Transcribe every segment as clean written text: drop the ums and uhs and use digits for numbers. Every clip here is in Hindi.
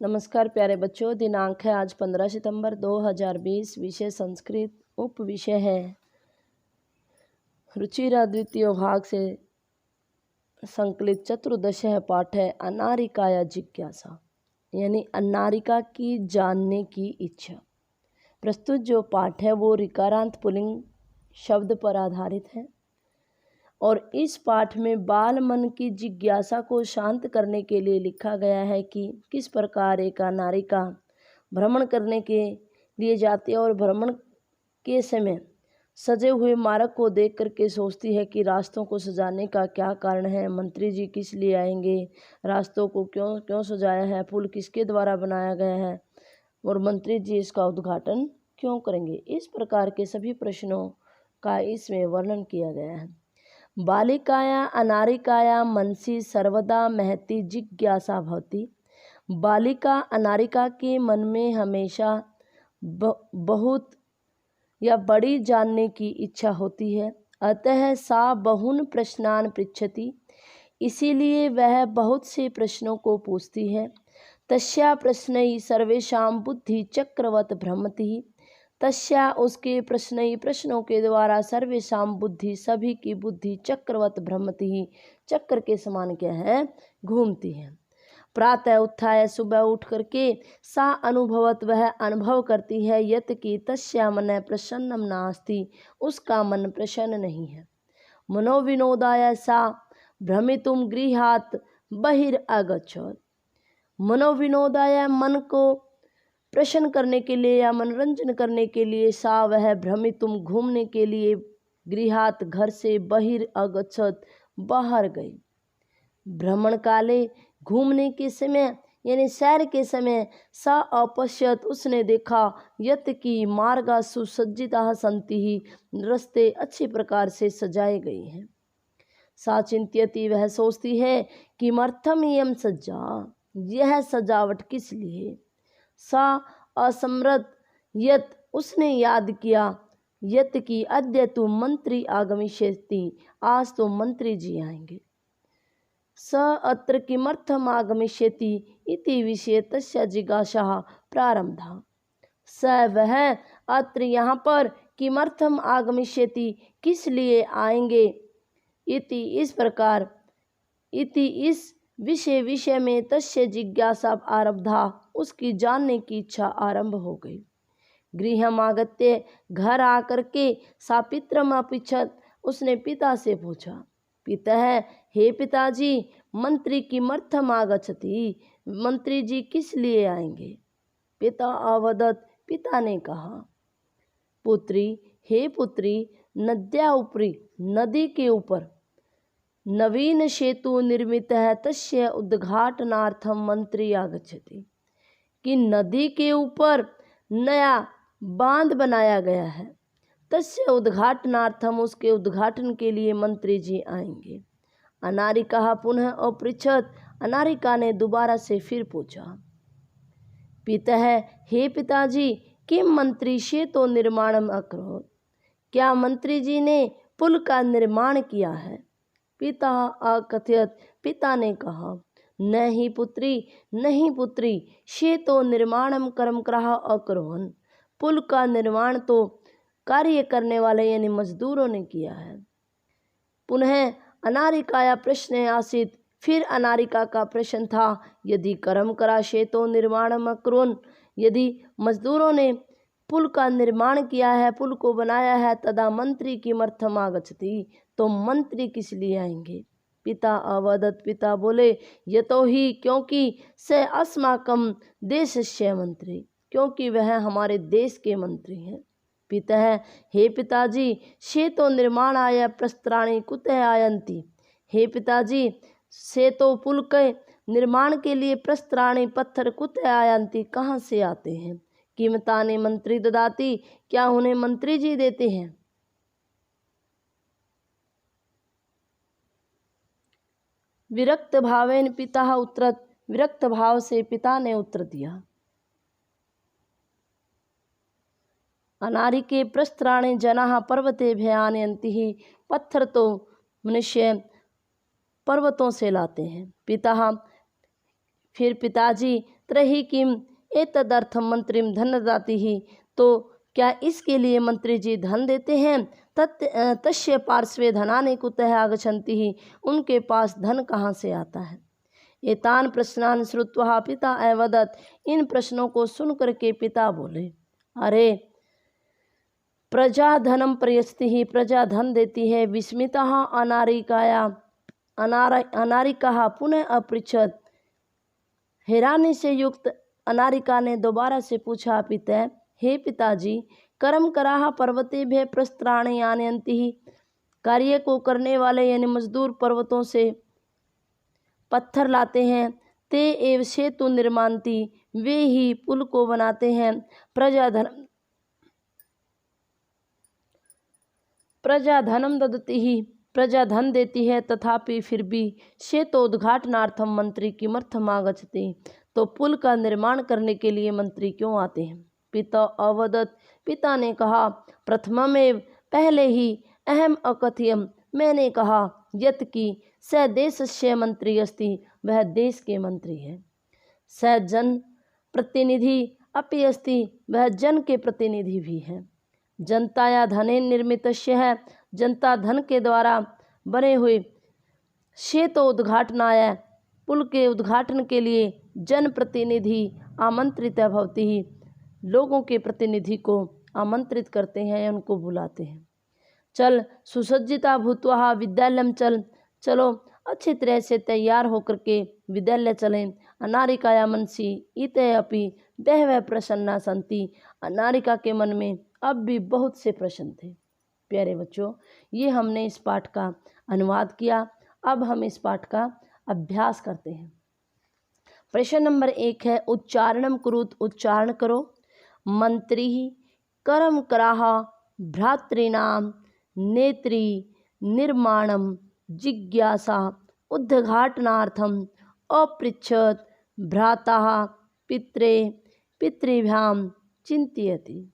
नमस्कार प्यारे बच्चों, दिनांक है आज 15 सितंबर 2020। विषय संस्कृत, उप विषय है रुचिरा द्वितीय भाग से संकलित चतुर्दश पाठ है अनारिकाया जिज्ञासा, यानी अनारिका की जानने की इच्छा। प्रस्तुत जो पाठ है वो ऋकारांत पुल्लिंग शब्द पर आधारित है और इस पाठ में बाल मन की जिज्ञासा को शांत करने के लिए लिखा गया है कि किस प्रकार एक अनारिका भ्रमण करने के लिए जाती है और भ्रमण के समय सजे हुए मार्ग को देख करके सोचती है कि रास्तों को सजाने का क्या कारण है, मंत्री जी किस लिए आएंगे, रास्तों को क्यों सजाया है, पुल किसके द्वारा बनाया गया है और मंत्री जी इसका उद्घाटन क्यों करेंगे। इस प्रकार के सभी प्रश्नों का इसमें वर्णन किया गया है। बालिकाया अनारिकाया मनसि सर्वदा महती जिज्ञासा भवति। बालिका अनारिका के मन में हमेशा बहुत या बड़ी जानने की इच्छा होती है। अतः सा बहुन प्रश्नान पृच्छति, इसीलिए वह बहुत से प्रश्नों को पूछती है। तस्या प्रश्नै सर्वेषां बुद्धि चक्रवत भ्रमति। तस्या उसके प्रश्नों के द्वारा सर्वेषां बुद्धि सभी की बुद्धि चक्रवत भ्रमति, चक्र के समान क्या है, घूमती है। प्रातः उत्थाय, सुबह उठ करके, सा अनुभवत वह अनुभव करती है, यत की तस्या मन प्रसन्नम नास्ति, उसका मन प्रसन्न नहीं है। मनोविनोदाय सा भ्रमितुम गृहात् बहिरागच्छत्। मनोविनोदाय मन को प्रसन्न करने के लिए या मनोरंजन करने के लिए सा वह भ्रमितुम घूमने के लिए गृहात घर से बहिरागच्छत् बाहर गई। भ्रमण काले घूमने के समय यानी सैर के समय सा अपश्यत उसने देखा, यत की मार्गा सुसज्जिता सन्ति ही, रास्ते अच्छी प्रकार से सजाए गए हैं। सा चिंत्यति वह सोचती है कि किमर्थम इयं सज्जा, यह सजावट किस लिए। सा असमृत यत उसने याद किया, यत की अद्य तो मंत्री आगमिष्यति, आज तो मंत्री जी आएंगे। स अत्र किमर्थम आगमिष्यति इति विषये तस्य जिज्ञासा प्रारब्धा। स वह अत्र यहाँ पर किमर्थम आगमिष्यति किस लिए आएंगे, इति इस प्रकार, इति इस विषय में तस्य जिज्ञासा आरब्धा उसकी जानने की इच्छा आरंभ हो गई। गृहम आगत्य घर आकर के सा पितरम अपृच्छत उसने पिता से पूछा, पितः हे पिताजी मंत्री किमर्थम आगच्छति, मंत्री जी किस लिए आएंगे। पिता अवदत् पिता ने कहा, पुत्री हे पुत्री नद्या उपरि नदी के ऊपर नवीन सेतु निर्मित है, तस्य उद्घाटनार्थम मंत्री आगच्छति, कि नदी के ऊपर नया बांध बनाया गया है, तस्य उद्घाटनार्थम उसके उद्घाटन के लिए मंत्री जी आएंगे। अनारिका पुनः अपृच्छत, अनारिका ने दोबारा से फिर पूछा, पितः हे पिताजी किम मंत्री सेतु निर्माणम अकरोत्, क्या मंत्री जी ने पुल का निर्माण किया है। पिता अकथयत पिता ने कहा, नहीं पुत्री सेतु निर्माणम कर्मकरः अकुर्वन्, पुल का निर्माण तो कार्य करने वाले यानी मजदूरों ने किया है। पुनः अनारिकाया प्रश्न आसीत्, फिर अनारिका का प्रश्न था, यदि कर्मकरा सेतु निर्माणम अकुर्वन्, यदि मजदूरों ने पुल का निर्माण किया है, पुल को बनाया है, तदा मंत्री किमर्थम आगच्छति, तो मंत्री किस लिए आएंगे। पिता अवदत् पिता बोले, यतो ही क्योंकि से अस्माकं देशस्य मंत्री, क्योंकि वह हमारे देश के मंत्री हैं। पिता हे पिताजी सेतु निर्माणाय प्रस्त्राणि कुतः आयन्ति, हे पिताजी सेतु पुल के निर्माण के लिए प्रस्त्राणि पत्थर कुतः आयन्ति कहाँ से आते हैं। कीमतानि मंत्री ददाति, क्या उन्हें मंत्री जी देते हैं। विरक्त भावेन पिता उत्तरत, विरक्त भाव से पिता ने उत्तर दिया। अनारिके प्रस्त्राणे जनाः पर्वतेभ्यः आनयन्ति ही, पत्थर तो मनुष्य पर्वतों से लाते हैं। पिता फिर पिताजी त्रही किम एतदर्थम मंत्रिम धनदाति ही, तो क्या इसके लिए मंत्री जी धन देते हैं? तस्य पार्श्वे धनानि कुतः आगच्छन्ति ही, उनके पास धन कहाँ से आता है? एतान प्रश्नान श्रुत्वा पिता अवदत्, इन प्रश्नों को सुन करके पिता बोले, अरे प्रजा धनम प्रयच्छति ही, प्रजा धन देती है। विस्मितः अनारिका पुनः अपृच्छत्, हैरानी से युक्त अनारिका ने दोबारा से पूछा, पिता हे पिताजी, कर्म कराह पर्वतेभ्यः प्रस्त्राणि आनयन्ति ही, कार्य को करने वाले यानी मजदूर पर्वतों से पत्थर लाते हैं। ते एव सेतु निर्मान्ति, वे ही पुल को बनाते हैं। प्रजा धनम ददति ही, प्रजा धन देती है, तथापि फिर भी सेतोद्घाटनार्थम मंत्री किमर्थम आगच्छति, तो पुल का निर्माण करने के लिए मंत्री क्यों आते हैं? पिता अवदत्, पिता ने कहा, प्रथममेव, पहले ही, अहम अकथयम, मैंने कहा, यत् की स देशस्य मंत्री अस्ति, वह देश के मंत्री है। स जन प्रतिनिधि अपि अस्ति, वह जन के प्रतिनिधि भी है। जनताया धनेन निर्मितस्य है, जनता धन के द्वारा बने हुए सेतोद्घाटनाय, पुल के उद्घाटन के लिए जन प्रतिनिधि आमंत्रित भवति ही, लोगों के प्रतिनिधि को आमंत्रित करते हैं, उनको बुलाते हैं। चल सुसज्जिता भूत्वा विद्यालयम चल, चलो अच्छी तरह से तैयार होकर के विद्यालय चलें। अनारिकाया मनसी इते अपि बहवः प्रसन्ना सन्ति, अनारिका के मन में अब भी बहुत से प्रश्न थे। प्यारे बच्चों, ये हमने इस पाठ का अनुवाद किया। अब हम इस पाठ का अभ्यास करते हैं। प्रश्न नंबर 1 है, उच्चारणम कुरुत, उच्चारण करो। मंत्री कर्म कराह भ्रातॄणाम नेत्री निर्माणम जिज्ञासा उद्घाटनार्थम अपृच्छत् भ्राता पित्रे पितृभ्याम चिंतयति।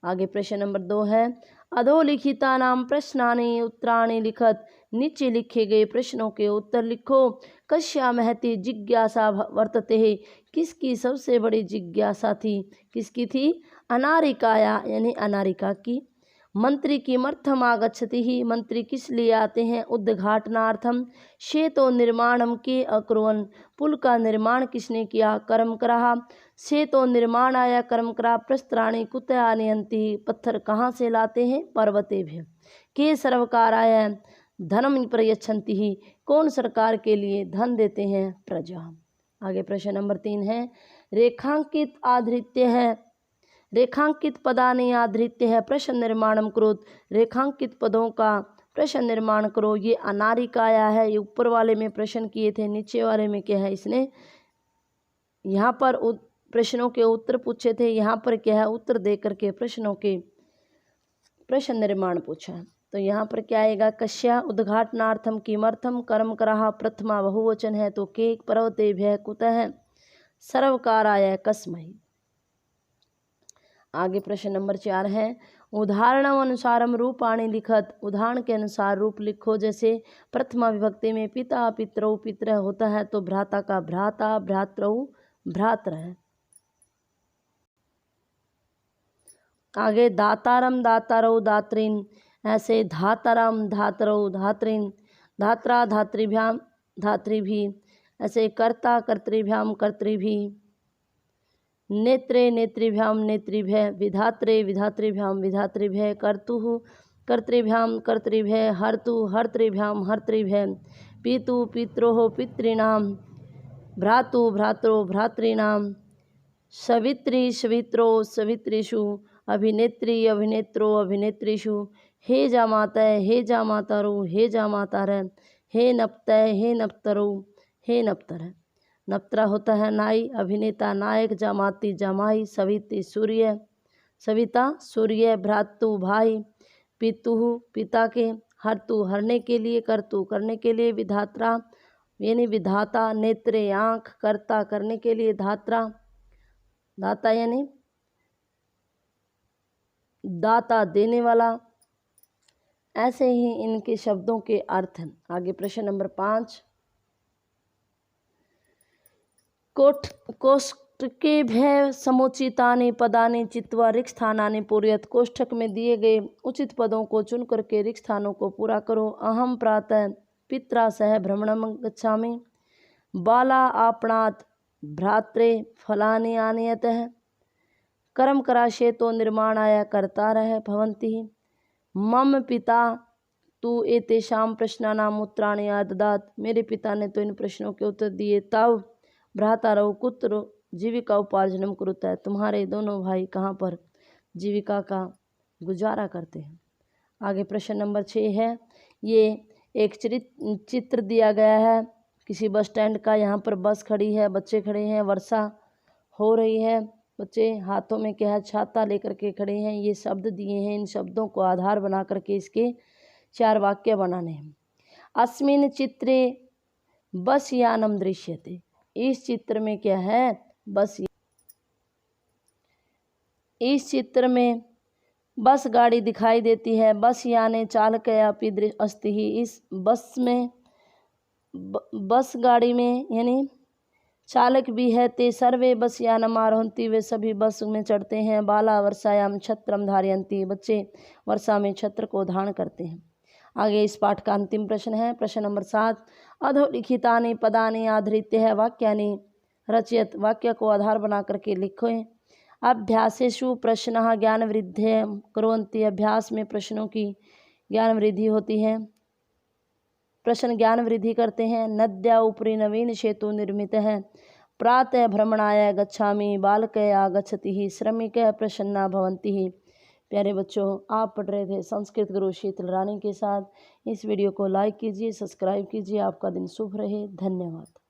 आगे प्रश्न नंबर 2 है, अधोलिखिता नाम प्रश्नानि उत्तराणि लिखत, नीचे लिखे गए प्रश्नों के उत्तर लिखो। कस्या महती जिज्ञासा वर्तते है, किसकी सबसे बड़ी जिज्ञासा थी? किसकी थी? अनारिकाया यानी अनारिका की। मंत्री किमर्थम आगच्छति ही, मंत्री किस लिए आते हैं? उद्घाटनार्थम सेतो निर्माणम के अकुर्वन्, पुल का निर्माण किसने किया? कर्म कराह सेतो निर्माणाय कर्म करा प्रस्त्राणि कुतः आनयन्ति, पत्थर कहाँ से लाते हैं? पर्वतेभ्यः। के सर्वकाराय धनम प्रयच्छन्ति ही, कौन सरकार के लिए धन देते हैं? प्रजा। आगे प्रश्न नंबर 3 है, रेखांकित आधृत्य है, रेखांकित पदानि आधृत्य है प्रश्न निर्माणम करोत, रेखांकित पदों का प्रश्न निर्माण करो। ये अनारिकाया है, ये ऊपर वाले में प्रश्न किए थे, नीचे वाले में क्या है? इसने यहाँ पर प्रश्नों के उत्तर पूछे थे, यहाँ पर क्या है? उत्तर दे करके प्रश्नों के प्रश्न निर्माण पूछा। तो यहाँ पर क्या आएगा? कस्या उद्घाटनार्थम किमर्थम कर्म कराह, प्रथमा बहुवचन है तो के पर्वतेभ्यः कुतः सर्वकाराय कस्मै। आगे प्रश्न नंबर 4 है, उदाहरणम अनुसारम रूपाणि लिखत, उदाहरण के अनुसार रूप लिखो। जैसे प्रथमा विभक्ति में पिता पितरौ पितरः होता है तो भ्राता का भ्राता, भ्रातरौ भ्रातर है। आगे दातारम दातारौ दात्रीन, ऐसे धातारम धातरौ धात्रीन, धात्रा धातृभ्याम धातृभी, ऐसे कर्ता कर्तृभ्याम कर्तृभी, नेत्रे नेत्रीभ्याम नेत्रीभ्यः, विधात्रे विधातृभ्याम विधातृभ्यः, कर्तुः कर्तृभ्याम कर्तृभ्यः, हर्तु हर्तृभ्याम हर्तृभ्यः, पितु पित्रोः पितॄणाम, भ्रातु भ्रातरो भ्रातॄणाम, सवित्री सवित्रो सवित्रीषु, अभिनेत्री अभिनेत्रो अभिनेत्रीषु, हे जामातः हे जामातारो हे जामातारः, हे नप्तः हे नप्तरो हे नप्तरः। नप्तरा होता है नाई, अभिनेता नायक, जामाती जामाई, सविती सूर्य सविता सूर्य, भ्रातु भाई, पितुः पिता के, हर्तु हरने के लिए, कर्तु करने के लिए, विधात्रा यानी विधाता, नेत्रे आँख, कर्ता करने के लिए, धात्रा दाता यानी दाता देने वाला। ऐसे ही इनके शब्दों के अर्थ हैं। आगे प्रश्न नंबर 5, कोष्टके भय समुचितानि पदानि चित्वा रिक्त स्थानानि पूरयत। कोष्ठक में दिए गए उचित पदों को चुन करके रिक्त स्थानों को पूरा करो। अहम प्रातः पित्रा सह भ्रमणं गच्छामि। बाला आपणात् भ्रात्रे फलानि आनयतः। कर्म कराशेतो निर्माणाय कर्तारः भवन्ति। मम पिता तु एतेषां प्रश्नानाम् उत्तराणि अददात्। मेरे पिता ने तो इन प्रश्नों के उत्तर दिए। तव भ्रातारौ कुत्र जीविका उपार्जनम कुरुतः। तुम्हारे दोनों भाई कहाँ पर जीविका का गुजारा करते हैं। आगे प्रश्न नंबर 6 है। ये एक चित्र दिया गया है किसी बस स्टैंड का। यहाँ पर बस खड़ी है, बच्चे खड़े हैं, वर्षा हो रही है। बच्चे हाथों में क्या है, छाता लेकर के खड़े हैं। ये शब्द दिए हैं, इन शब्दों को आधार बना करके इसके 4 वाक्य बनाने हैं। अस्मिन् चित्रे बस यानम दृश्यते। इस चित्र में क्या है, बस। इस चित्र में बस गाड़ी दिखाई देती है। बस याने चालकयापि अस्ति ही। इस बस में बस गाड़ी में यानी चालक भी है। ते सर्वे बस यानम आरोहन्ति। वे सभी बस में चढ़ते हैं। बाला वर्षायाम छत्रम धारयन्ति। बच्चे वर्षा में छत्र को धारण करते हैं। आगे इस पाठ का अंतिम प्रश्न है, प्रश्न नंबर 7। अधोलिखितानि पदानि आधृत्य वाक्यानि रचयत। वाक्य को आधार बना करके लिखो। अभ्यासेषु प्रश्नः ज्ञान वृद्धिं कुर्वन्ति। अभ्यास में प्रश्नों की ज्ञान वृद्धि होती है, प्रश्न ज्ञान वृद्धि करते हैं। नद्या उपरि नवीन सेतु निर्मितः। प्रातः भ्रमणाय गच्छामि। बालकः आगच्छति। श्रमिकः प्रसन्ना भवन्ति। प्यारे बच्चों, आप पढ़ रहे थे संस्कृत गुरु शीतल रानी के साथ। इस वीडियो को लाइक कीजिए, सब्सक्राइब कीजिए। आपका दिन शुभ रहे। धन्यवाद।